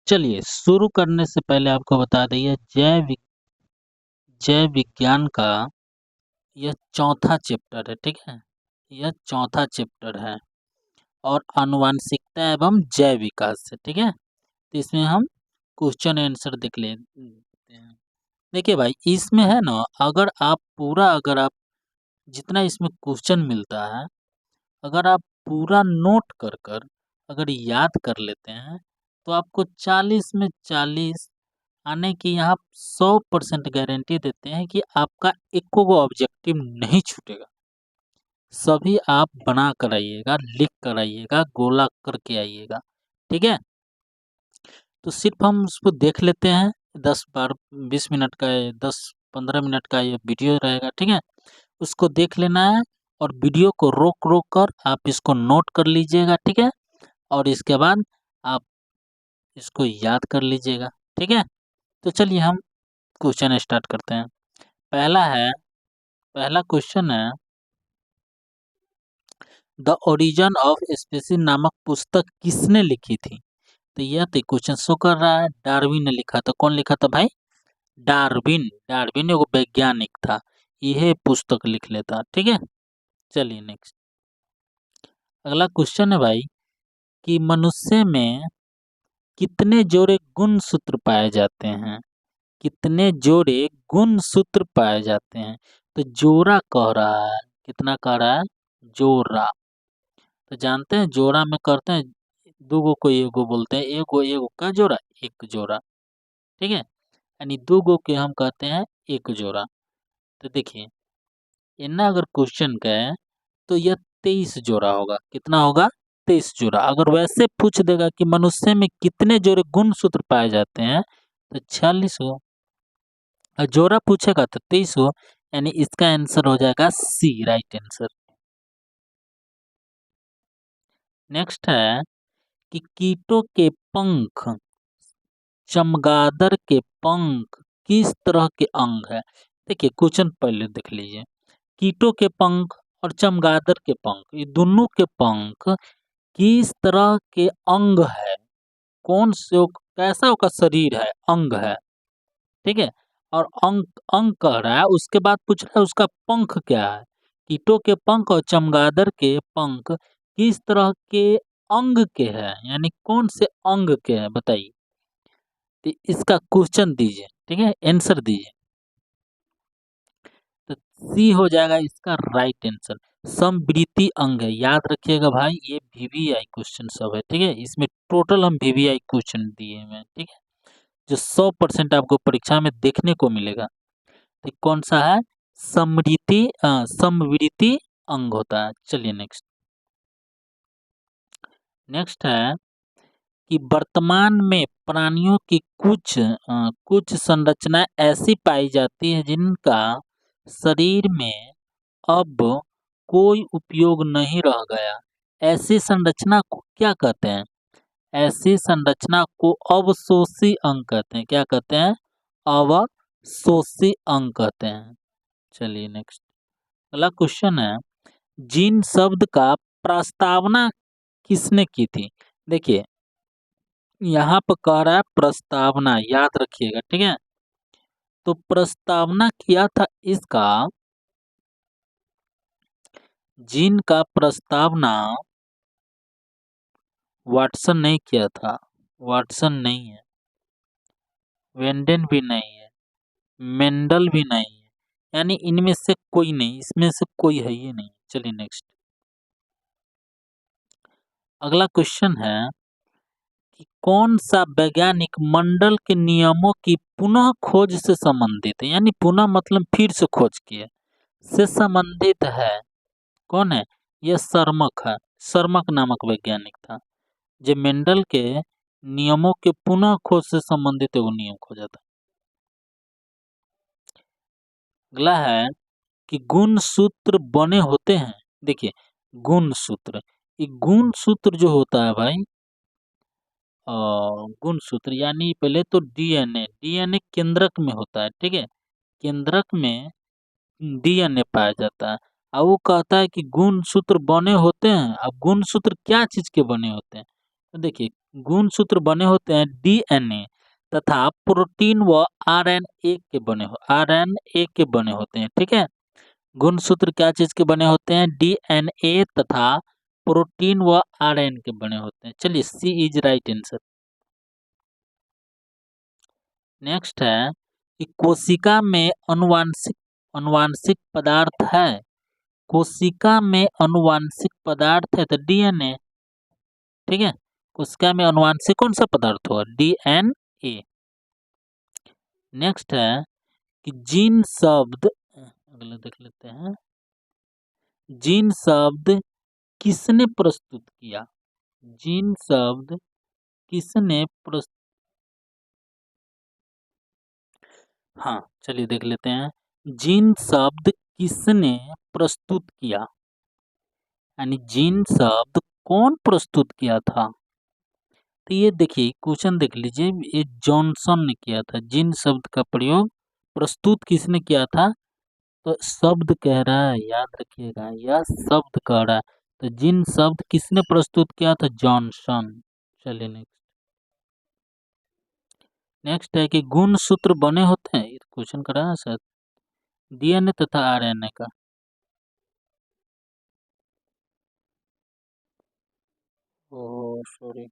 चलिए शुरू करने से पहले आपको बता दें जैव विज्ञान का यह चौथा चैप्टर है, ठीक है। यह चौथा चैप्टर है और आनुवांशिकता एवं जैव विकास है, ठीक है। तो इसमें हम क्वेश्चन आंसर देख लेते हैं। देखिए भाई, इसमें है ना, अगर आप जितना इसमें क्वेश्चन मिलता है, अगर आप पूरा नोट कर कर अगर याद कर लेते हैं तो आपको 40 में 40 आने की यहाँ 100% गारंटी देते हैं कि आपका एको गो ऑब्जेक्टिव नहीं छूटेगा। सभी आप बना कर आइएगा, लिख कर आइएगा, गोला करके आइएगा, ठीक है। तो सिर्फ हम उसको देख लेते हैं, 10-20 मिनट का 10-15 मिनट का ये वीडियो रहेगा, ठीक है। उसको देख लेना है और वीडियो को रोक रोक कर आप इसको नोट कर लीजिएगा, ठीक है। और इसके बाद आप इसको याद कर लीजिएगा, ठीक है। तो चलिए हम क्वेश्चन स्टार्ट करते हैं। पहला क्वेश्चन है, द ओरिजिन ऑफ स्पीसीज नामक पुस्तक किसने लिखी थी? तो यह तो क्वेश्चन शो कर रहा है डार्विन ने लिखा था। कौन लिखा था भाई? डार्विन एक वैज्ञानिक था, यह पुस्तक लिख लेता, ठीक है। चलिए नेक्स्ट, अगला क्वेश्चन है भाई कि मनुष्य में कितने जोड़े गुणसूत्र पाए जाते हैं? कितने जोड़े गुणसूत्र पाए जाते हैं? तो जोड़ा कह रहा है, कितना कह रहा है? जोड़ा। तो जानते हैं जोड़ा में करते हैं, दो गो को एगो बोलते हैं, एगो का जोड़ा, एक जोड़ा, ठीक है। यानी दो गो के हम कहते हैं एक जोड़ा। तो देखिए, इतना अगर क्वेश्चन का है तो यह 23 जोड़ा होगा। कितना होगा? 23 जोड़ा। अगर वैसे पूछ देगा कि मनुष्य में कितने जोड़े गुणसूत्र पाए जाते हैं तो 46 हो। और जोड़ा पूछेगा तो 23 हो, यानी इसका आंसर हो जाएगा सी, राइट आंसर। नेक्स्ट है कि कीटों के पंख, चमगादड़ के पंख किस तरह के अंग है? देखिए क्वेश्चन पहले देख लीजिए। कीटों के पंख और चमगादड़ के पंख, ये दोनों के पंख किस तरह के अंग है? कौन से, कैसा उसका शरीर है, अंग है, ठीक है। और अंग अंग कह रहा है, उसके बाद पूछ रहा है उसका पंख क्या है। कीटों के पंख और चमगादड़ के पंख किस तरह के अंग के हैं, यानी कौन से अंग के हैं बताइए। तो इसका क्वेश्चन दीजिए, ठीक है, आंसर दीजिए। तो सी हो जाएगा इसका राइट आंसर। समवृत्ति अंग है, याद रखिएगा भाई, ये वीवीआई क्वेश्चन सब है, ठीक है। इसमें टोटल हम वीवीआई क्वेश्चन दिए हैं, ठीक है, जो 100% आपको परीक्षा में देखने को मिलेगा। तो कौन सा है? समवृत्ति अंग होता है। चलिए नेक्स्ट, नेक्स्ट है कि वर्तमान में प्राणियों की कुछ संरचनाएं ऐसी पाई जाती है जिनका शरीर में अब कोई उपयोग नहीं रह गया। ऐसी संरचना को क्या कहते हैं? ऐसी संरचना को अवशोषी अंग कहते हैं। क्या कहते हैं? अवशोषी अंग कहते हैं। चलिए नेक्स्ट, अगला क्वेश्चन है, जीन शब्द का प्रस्तावना किसने की थी? देखिए यहाँ पर कह रहा है प्रस्तावना, याद रखिएगा, ठीक है। तो प्रस्तावना किया था इसका, जीन का प्रस्तावना वाटसन नहीं किया था। वाटसन नहीं है, वेंडेन भी नहीं है, मेंडल भी नहीं है, यानी इनमें से कोई नहीं, इसमें से कोई है ही नहीं। चलिए नेक्स्ट, अगला क्वेश्चन है कि कौन सा वैज्ञानिक मंडल के नियमों की पुनः खोज से संबंधित है? यानी पुनः मतलब फिर से खोज किए से संबंधित है। कौन है? यह सर्मक है। सर्मक नामक वैज्ञानिक था जो मेंडल के नियमों के पुनः खोज से संबंधित एगो नियम खोजा था। अगला है कि गुणसूत्र बने होते हैं। देखिए गुणसूत्र, ये गुणसूत्र जो होता है भाई, गुणसूत्र यानी पहले तो डीएनए केंद्रक में होता है, ठीक है। केंद्रक में डीएनए पाया जाता है। अब वो कहता है कि गुणसूत्र बने होते हैं। अब गुणसूत्र क्या चीज के बने होते हैं? तो देखिए गुणसूत्र बने होते हैं डीएनए तथा प्रोटीन व आरएनए के बने होते हैं, ठीक है। गुणसूत्र क्या चीज के बने होते हैं? डीएनए तथा प्रोटीन व आरएनए के बने होते हैं। चलिए, सी इज राइट आंसर। नेक्स्ट है कि कोशिका में अनुवांशिक पदार्थ है। कोशिका में अनुवांशिक पदार्थ है तो डीएनए, ठीक है। कोशिका में अनुवांशिक कौन सा पदार्थ होगा? डीएनए। नेक्स्ट है कि जीन शब्द, अगले देख लेते हैं। जीन शब्द किसने प्रस्तुत किया? जीन शब्द किसने प्रस्तुत, हाँ चलिए देख लेते हैं। जीन शब्द किसने प्रस्तुत किया, यानी जीन शब्द कौन प्रस्तुत किया था? तो ये देखिए क्वेश्चन देख लीजिए, ये जॉनसन ने किया था। जीन शब्द का प्रयोग प्रस्तुत किसने किया था? तो शब्द कह रहा है, याद रखिएगा, यह शब्द कह रहा है। तो जीन शब्द किसने प्रस्तुत किया था? जॉनसन। चलिए नेक्स्ट। नेक्स्ट है कि गुण सूत्र बने होते हैं, क्वेश्चन कर रहा है सर, डीएनए तथा आरएनए का। ओह सॉरी,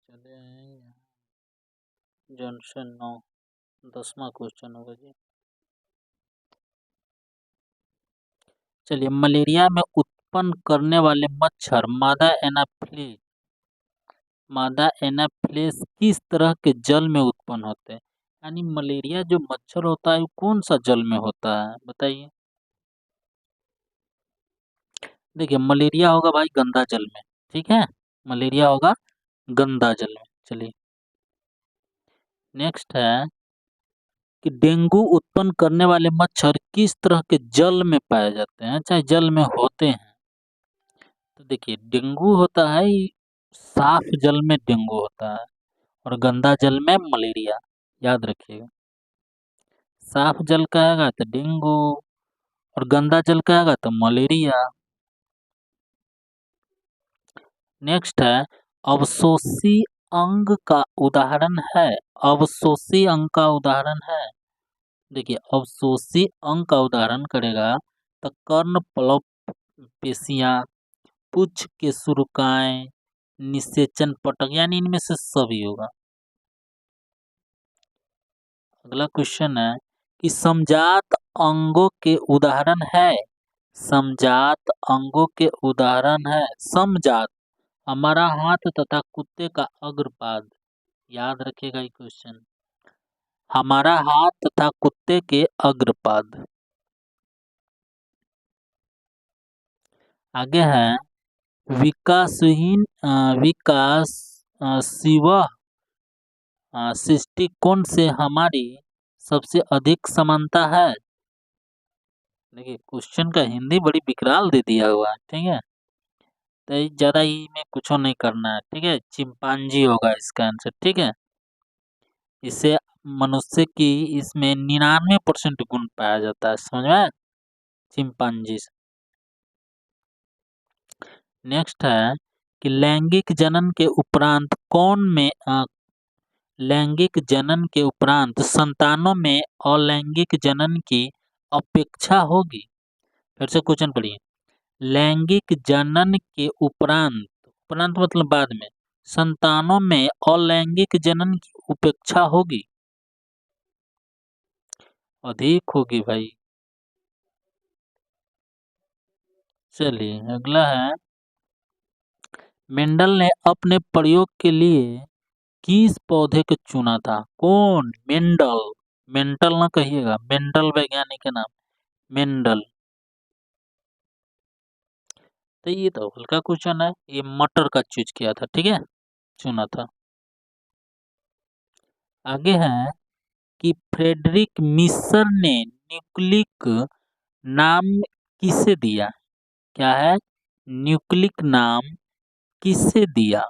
चले जॉनसन 9, 10वां क्वेश्चन होगा जी। चलिए, मलेरिया में उत्पन्न करने वाले मच्छर मादा एनाफिलिस किस तरह के जल में उत्पन्न होते हैं? यानी मलेरिया जो मच्छर होता है वो कौन सा जल में होता है बताइए। देखिए, मलेरिया होगा भाई गंदा जल में, ठीक है। मलेरिया होगा गंदा जल में। चलिए नेक्स्ट है कि डेंगू उत्पन्न करने वाले मच्छर किस तरह के जल में पाए जाते हैं, चाहे जल में होते हैं? तो देखिए, डेंगू होता है साफ जल में डेंगू होता है, और गंदा जल में मलेरिया। याद रखिएगा, साफ जल का आएगा तो डेंगू, और गंदा जल का आएगा तो मलेरिया। नेक्स्ट है अवशोषी अंग का उदाहरण है। अवशोषी अंग का उदाहरण है, देखिए अवशोषी अंग का उदाहरण करेगा तो कर्ण पलप पेशियां, पुच्छ के सुरकाएं, निषेचन पटक, यानी इनमें से सभी होगा। अगला क्वेश्चन है कि समजात अंगों के उदाहरण है। समजात अंगों के उदाहरण है। समजात, हमारा हाथ तथा कुत्ते का अग्रपाद। याद रखिएगा ये क्वेश्चन, हमारा हाथ तथा कुत्ते के अग्रपाद। आगे है विकास शिव सृष्टिकोण से हमारी सबसे अधिक समानता है। देखिए क्वेश्चन का हिंदी बड़ी विकराल दे दिया हुआ है, ठीक है। तो ज्यादा ही में कुछ नहीं करना है, ठीक है। चिंपांजी होगा इसका आंसर, ठीक है। इसे मनुष्य की इसमें 99% गुण पाया जाता है, समझ में आया? चिंपांजी से। नेक्स्ट है कि लैंगिक जनन के उपरांत संतानों में अलैंगिक जनन की अपेक्षा होगी। फिर से क्वेश्चन पढ़िए। लैंगिक जनन के उपरांत मतलब बाद में, संतानों में अलैंगिक जनन की उपेक्षा होगी, अधिक होगी भाई। चलिए अगला है, मेंडल ने अपने प्रयोग के लिए किस पौधे को चुना था? कौन? मेंडल। मेंटल ना कहिएगा, मेंडल वैज्ञानिक के नाम, मेंडल। तो ये तो हल्का क्वेश्चन है, ये मटर का चूज किया था, ठीक है, चुना था। आगे है कि फ्रेडरिक मिसर ने न्यूक्लिक नाम किसे दिया? क्या है? न्यूक्लिक नाम किसे दिया?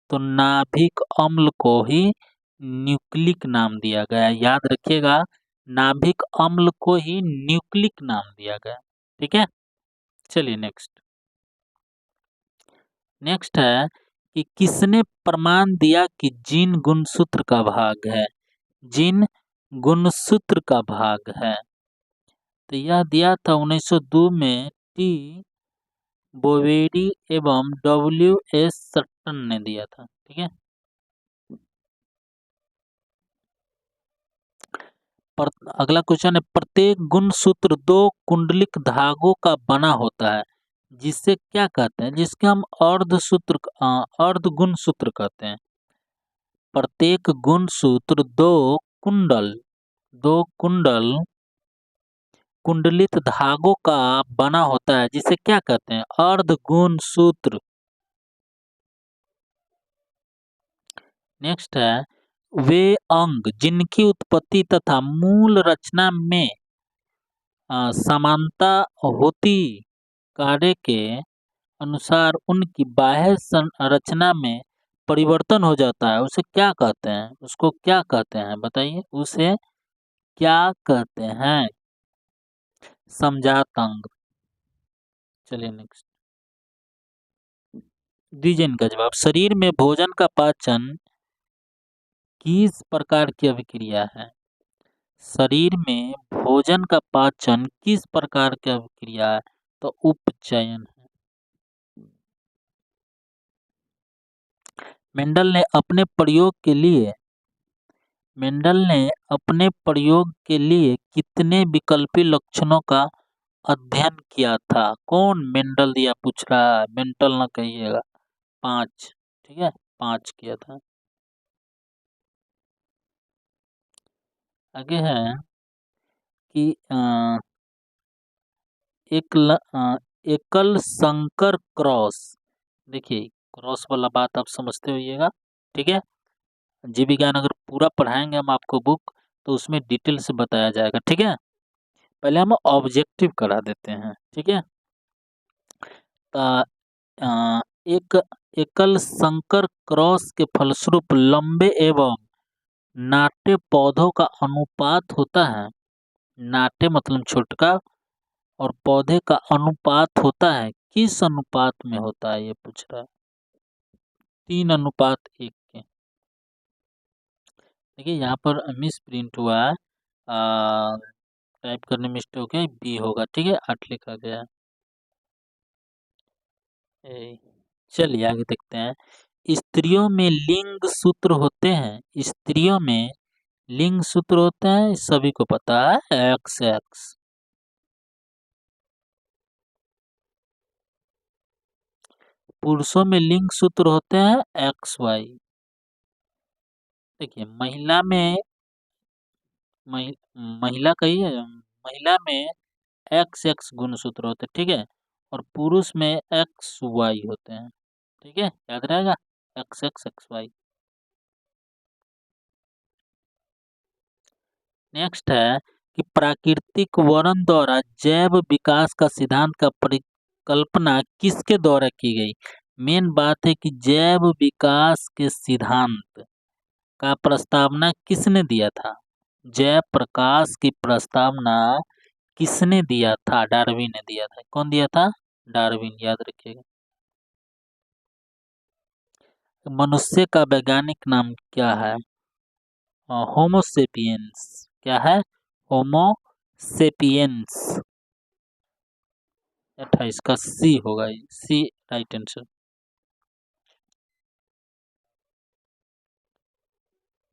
तो नाभिक अम्ल को ही न्यूक्लिक नाम दिया गया। याद रखिएगा, नाभिक अम्ल को ही न्यूक्लिक नाम दिया गया, ठीक है। चलिए नेक्स्ट। नेक्स्ट है कि किसने प्रमाण दिया कि जीन गुणसूत्र का भाग है। जीन गुणसूत्र का भाग है, तो यह दिया था 1902 में टी बोवेरी एवं W.S. सट्टन ने दिया था। ठीक है। अगला क्वेश्चन है, प्रत्येक गुणसूत्र 2 कुंडलिक धागों का बना होता है, जिसे क्या कहते हैं, जिसके हम अर्ध गुणसूत्र कहते हैं। प्रत्येक गुणसूत्र दो कुंडल कुंडलित धागों का बना होता है, जिसे क्या कहते हैं, अर्ध गुणसूत्र। नेक्स्ट है, वे अंग जिनकी उत्पत्ति तथा मूल रचना में समानता होती कार्य के अनुसार उनकी बाह्य संरचना में परिवर्तन हो जाता है, उसे क्या कहते हैं, उसको क्या कहते हैं, बताइए, उसे क्या कहते हैं। समजात अंग। चलिए नेक्स्ट दीजिए इनका जवाब। शरीर में भोजन का पाचन किस प्रकार की अभिक्रिया है। शरीर में भोजन का पाचन किस प्रकार की अभिक्रिया है, तो उपचयन है। मेंडल ने अपने प्रयोग के लिए कितने विकल्पी लक्षणों का अध्ययन किया था। कौन मेंडल दिया पूछ रहा है, मेंटल ना कहिएगा। 5। ठीक है, 5 किया था। आगे है कि एकल संकर क्रॉस। देखिए, क्रॉस वाला बात आप समझते होइएगा। ठीक है, जीव विज्ञान अगर पूरा पढ़ाएंगे हम आपको बुक, तो उसमें डिटेल से बताया जाएगा। ठीक है, पहले हम ऑब्जेक्टिव करा देते हैं। ठीक है, एक एकल संकर क्रॉस के फलस्वरूप लंबे एवं नाटे पौधों का अनुपात होता है। नाटे मतलब छोटका, और पौधे का अनुपात होता है, किस अनुपात में होता है, ये पूछ रहा है। 3:1 के। देखिए यहाँ पर मिस प्रिंट हुआ है, टाइप करने में मिस्टेक है, बी होगा। ठीक है, 8 लिखा गया है। चलिए आगे देखते हैं। स्त्रियों में लिंग सूत्र होते हैं। स्त्रियों में लिंग सूत्र होते हैं, सभी को पता है, XX। पुरुषों में लिंग सूत्र होते हैं XY। देखिए महिला कही है, महिला में XX गुणसूत्र होते हैं। ठीक है, और पुरुष में XY होते हैं। ठीक है, याद रहेगा, XX XY। नेक्स्ट है कि प्राकृतिक वर्णन द्वारा जैव विकास का सिद्धांत का परिकल्पना किसके द्वारा की गई। मेन बात है कि जैव विकास के सिद्धांत का प्रस्तावना किसने दिया था। जैव प्रकाश की प्रस्तावना किसने दिया था, डार्विन ने दिया था। कौन दिया था, डार्विन, याद रखिएगा। मनुष्य का वैज्ञानिक नाम क्या है, होमोसेपियंस। क्या है, होमोसेपियंस। 28 का सी होगा, सी राइट आंसर।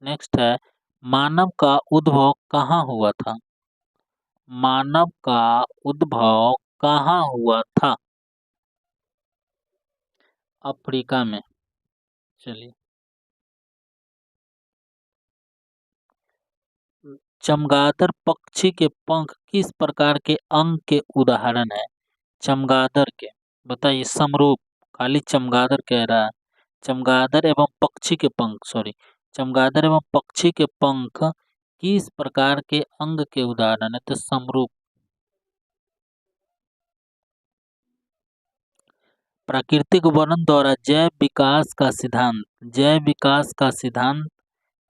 नेक्स्ट है, मानव का उद्भव कहाँ हुआ था। मानव का उद्भव कहाँ हुआ था, अफ्रीका में। चलिए, चमगादड़ पक्षी के पंख किस प्रकार के अंग के उदाहरण है। चमगादड़ के, बताइए, समरूप, खाली चमगादड़ कह रहा है। चमगादड़ एवं पक्षी के पंख, सॉरी, चमगादड़ एवं पक्षी के पंख किस प्रकार के अंग के उदाहरण है, तो समरूप। प्राकृतिक वर्णन द्वारा जैव विकास का सिद्धांत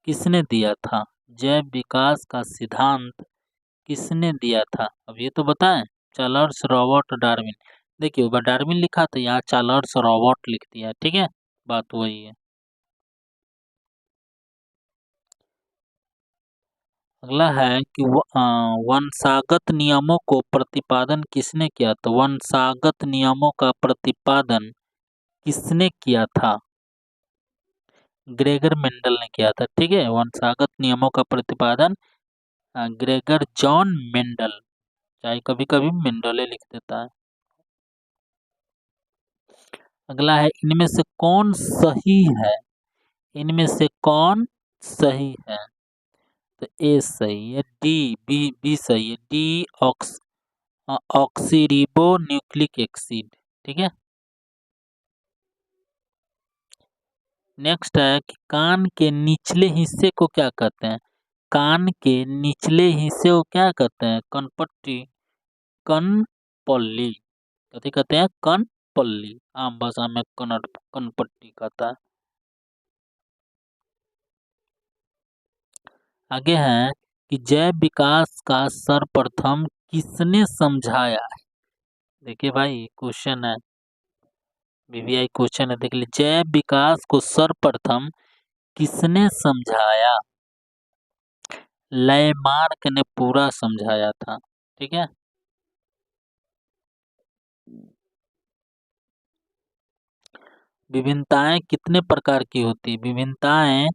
किसने दिया था। जैव विकास का सिद्धांत किसने दिया था, अब ये तो बताएं। Charles Robert Darwin. देखिए, ऊपर डार्विन लिखा था, यहाँ चार्ल्स रॉबर्ट लिख दिया। ठीक है, बात वही है। अगला है कि वंशागत नियमों को प्रतिपादन किसने किया? तो वंशागत नियमों का प्रतिपादन किसने किया था? ग्रेगर मेंडल ने किया था। ठीक है, वंशागत नियमों का प्रतिपादन ग्रेगर जॉन मेंडल, चाहे कभी कभी मेंडले लिख देता है। अगला है, इनमें से कौन सही है? इनमें से कौन सही है? तो ए सही है, डी बी सही है, डी ऑक्सीरिबो न्यूक्लिक एसिड। ठीक है। नेक्स्ट है कि कान के निचले हिस्से को क्या कहते हैं? कान के निचले हिस्से को क्या कहते हैं? कनपट्टी, कनपल्ली, कथी कहते हैं? कनपल्ली, आम भाषा में कनपट्टी कहता है। आगे है कि जैव विकास का सर्वप्रथम किसने समझाया? देखिए भाई, क्वेश्चन है, वीवीआई क्वेश्चन है, देख लीजिए। जैव विकास को सर्वप्रथम किसने समझाया? लैमार्क ने पूरा समझाया था। ठीक है। विभिन्नताएं कितने प्रकार की होती? विभिन्नताएं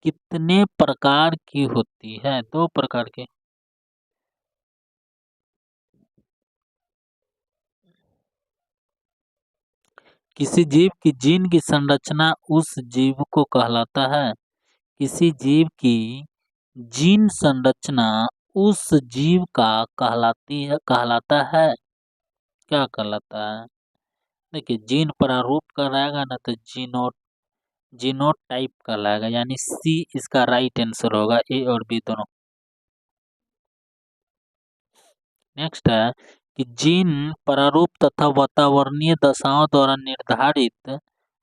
कितने प्रकार की होती है? दो प्रकार की। किसी जीव की जीन की संरचना उस जीव को कहलाता है। किसी जीव की जीन संरचना उस जीव का कहलाता है। क्या कहलाता है? देखिए, जीन प्रारूप कहलाएगा ना तो जीनोटाइप कहलाएगा, यानी सी इसका राइट आंसर होगा, ए और बी दोनों। नेक्स्ट है कि जीन प्रारूप तथा वातावरणीय दशाओं द्वारा निर्धारित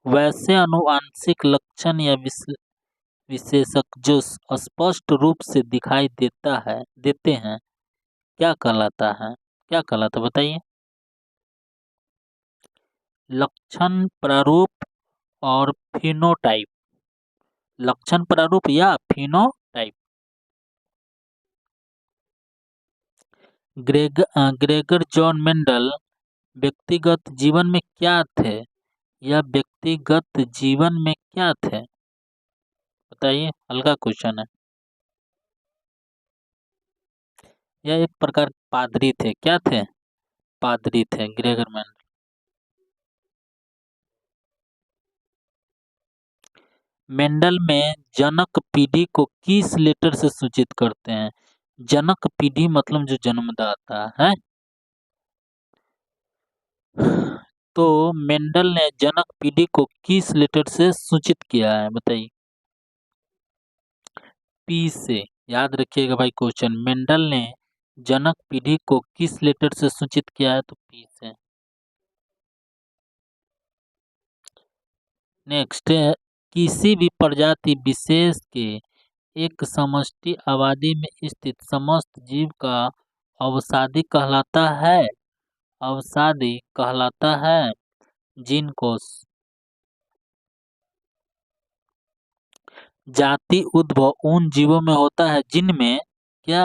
वैसे आनुवांशिक लक्षण या विशेषक जो स्पष्ट रूप से दिखाई देते हैं, क्या कहलाता है? क्या कहलाता है बताइए? लक्षण प्रारूप और फिनोटाइप। लक्षण प्रारूप या फिनोटाइप। ग्रेगर जॉन मेंडल व्यक्तिगत जीवन में क्या थे? या व्यक्तिगत जीवन में क्या थे? बताइए, हल्का क्वेश्चन है। यह एक प्रकार पादरी थे। क्या थे? पादरी थे ग्रेगर मेंडल। मेंडल में जनक पीढ़ी को किस लेटर से सूचित करते हैं? जनक पीढ़ी मतलब जो जन्मदाता है। तो मेंडल ने जनक पीढ़ी को किस लेटर से सूचित किया है? बताइए। पी से। याद रखिएगा भाई क्वेश्चन, मेंडल ने जनक पीढ़ी को किस लेटर से सूचित किया है? तो पी से। नेक्स्ट है, किसी भी प्रजाति विशेष के एक समष्टि आबादी में स्थित समस्त जीव का अवसादी कहलाता है। अवसादी कहलाता है। जीन कोश। जाति उद्भव उन जीवों में होता है जिनमें क्या?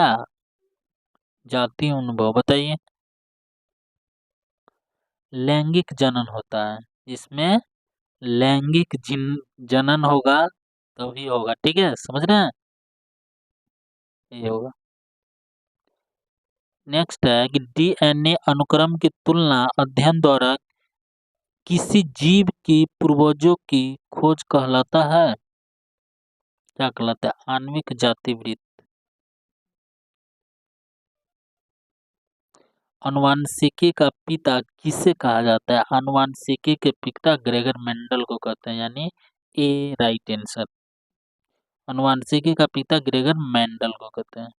जाति उद्भव, बताइए। लैंगिक जनन होता है, जिसमें लैंगिक जनन होगा तभी होगा। ठीक है, समझ रहे हैं? ये होगा। नेक्स्ट है कि डीएनए अनुक्रम की तुलना अध्ययन द्वारा किसी जीव की पूर्वजों की खोज कहलाता है। क्या कहलाता है? आणविक जाति वृत्त। अनुवांशिकी का पिता किसे कहा जाता है? अनुवांशिकी के पिता ग्रेगर मेंडल को कहते हैं, यानी ए राइट आंसर। अनुवांशिकी का पिता ग्रेगर मेंडल को कहते हैं।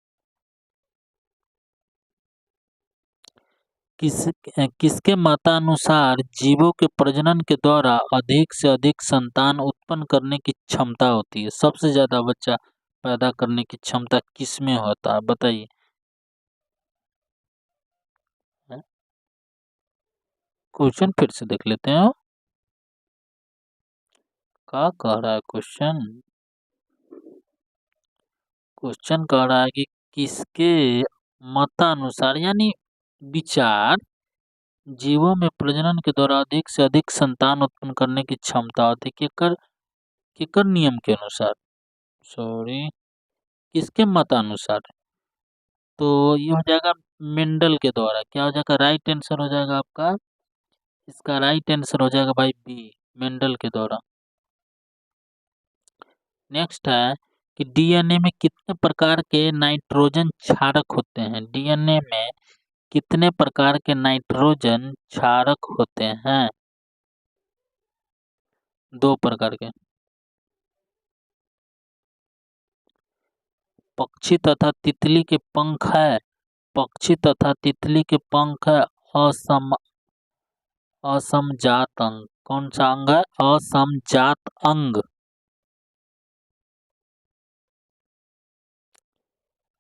किसके मतानुसार जीवों के प्रजनन के द्वारा अधिक से अधिक संतान उत्पन्न करने की क्षमता होती है? सबसे ज्यादा बच्चा पैदा करने की क्षमता किसमें होता है? बताइए। क्वेश्चन फिर से देख लेते हैं। क्या कह रहा है क्वेश्चन? क्वेश्चन कह रहा है कि किसके मतानुसार यानी विचार जीवों में प्रजनन के द्वारा अधिक से अधिक संतान उत्पन्न करने की क्षमता होती है? केकर केकर नियम के अनुसार, सॉरी, किसके मतानुसार? तो ये हो जाएगा मेंडल के द्वारा। क्या हो जाएगा? राइट आंसर हो जाएगा आपका, इसका राइट आंसर हो जाएगा भाई बी, मेंडल के द्वारा। नेक्स्ट है कि डीएनए में कितने प्रकार के नाइट्रोजन क्षारक होते हैं? डीएनए में कितने प्रकार के नाइट्रोजन क्षारक होते हैं? 2 प्रकार के। पक्षी तथा तितली के पंख है, पक्षी तथा तितली के पंख है असमजात अंग। कौन सा अंग है? असमजात अंग।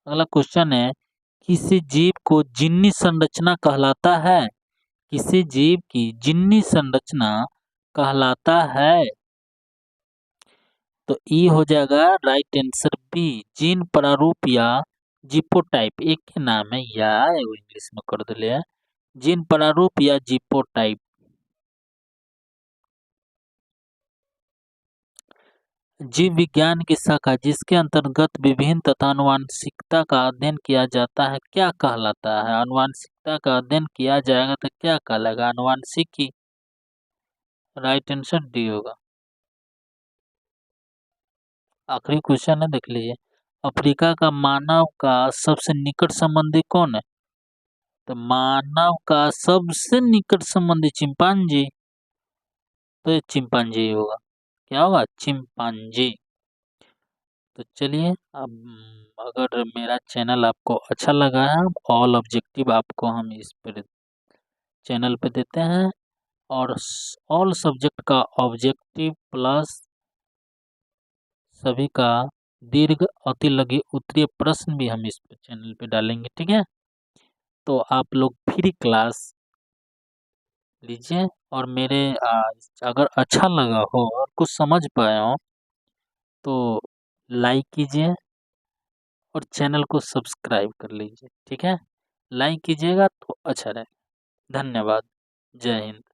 अगला क्वेश्चन है, किसी जीव को जिन्नी संरचना कहलाता है? किसी जीव की जिन्नी संरचना कहलाता है? तो ई हो जाएगा राइट आंसर बी, जीन प्रारूप या जीपोटाइप। एक के नाम है या एगो इंग्लिश में कर दिले है, जीन प्रारूप या जीपोटाइप। जीव विज्ञान की शाखा जिसके अंतर्गत विभिन्न तथा आनुवंशिकता का अध्ययन किया जाता है क्या कहलाता है? आनुवंशिकता का अध्ययन किया जाएगा तो क्या कहलाएगा? आनुवंशिकी। राइट आंसर डी होगा। आखिरी क्वेश्चन है, देख लीजिए। अफ्रीका का मानव का सबसे निकट संबंधी कौन है? तो मानव का सबसे निकट संबंधी चिंपांजी, तो ये चिंपांजी होगा। क्या होगा? चिंपांजी। तो चलिए, अब अगर मेरा चैनल आपको अच्छा लगा है, ऑल ऑब्जेक्टिव आपको हम इस पर चैनल पे देते हैं, और ऑल सब्जेक्ट का ऑब्जेक्टिव प्लस सभी का दीर्घ अति लघु उत्तरीय प्रश्न भी हम इस पे चैनल पे डालेंगे, ठीक है? तो आप लोग फ्री क्लास लीजिए, और मेरे अगर अच्छा लगा हो और कुछ समझ पाए हो तो लाइक कीजिए और चैनल को सब्सक्राइब कर लीजिए, ठीक है? लाइक कीजिएगा तो अच्छा रहेगा। धन्यवाद। जय हिंद।